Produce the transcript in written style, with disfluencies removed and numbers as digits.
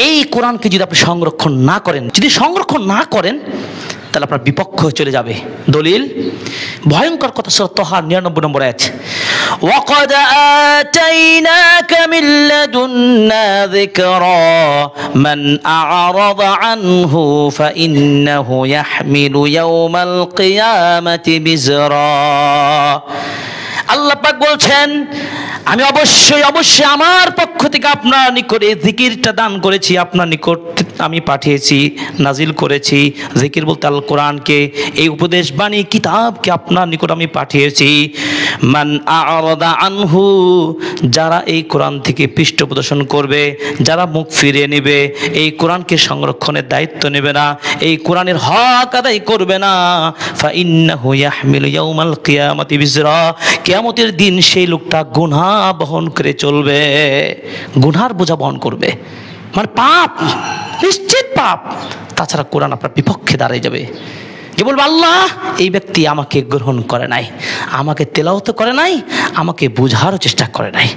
এই কোরআনকে যদি আপনি সংরক্ষণ না করেন, তাহলে আপনার বিপক্ষ হয়ে চলে যাবে। দলিল ভয়ঙ্কর কথা, সূরা তাহা 99 নম্বর আয়াত, ওয়াকাদ আতাইনাকা মিন লাদুন্না যিকরা মান আ'রাদা আনহু ফাইন্নাহু ইয়াহমিলু ইয়াওমাল কিয়ামাতি বিজরা। আল্লাহ পাক বলছেন, আমি অবশ্যই আমার পক্ষ থেকে আপনার নিকট এই জিকিরটা দান করেছি, আপনার নিকট আমি পাঠিয়েছি, নাজিল করেছি। জিকির বলতে আল কোরআনকে, এই উপদেশ বাণী কিতাবকে আপনার নিকট আমি পাঠিয়েছি। মান আ'রাদা আনহু, যারা এই কোরআন থেকে পৃষ্ঠ প্রদর্শন করবে, যারা মুখ ফিরিয়ে নেবে, এই কোরআনকে সংরক্ষণের দায়িত্ব নেবে না, এই কোরআনের হক আদায় করবে না, ফাইন্নাহু ইয়াহমিলু ইয়াওমাল কিয়ামাতি বিজরা, কিয়ামতের দিন সেই লোকটা গুনাহ বহন করে চলবে, গুনার বোঝা বহন করবে, মানে পাপ, নিশ্চিত পাপ। তাছাড়া কোরআন আপনার বিপক্ষে দাঁড়িয়ে যাবে, যে বলবে আল্লাহ এই ব্যক্তি আমাকে গ্রহণ করে নাই, আমাকে তেলাওয়াত করে নাই, আমাকে বোঝারও চেষ্টা করে নাই।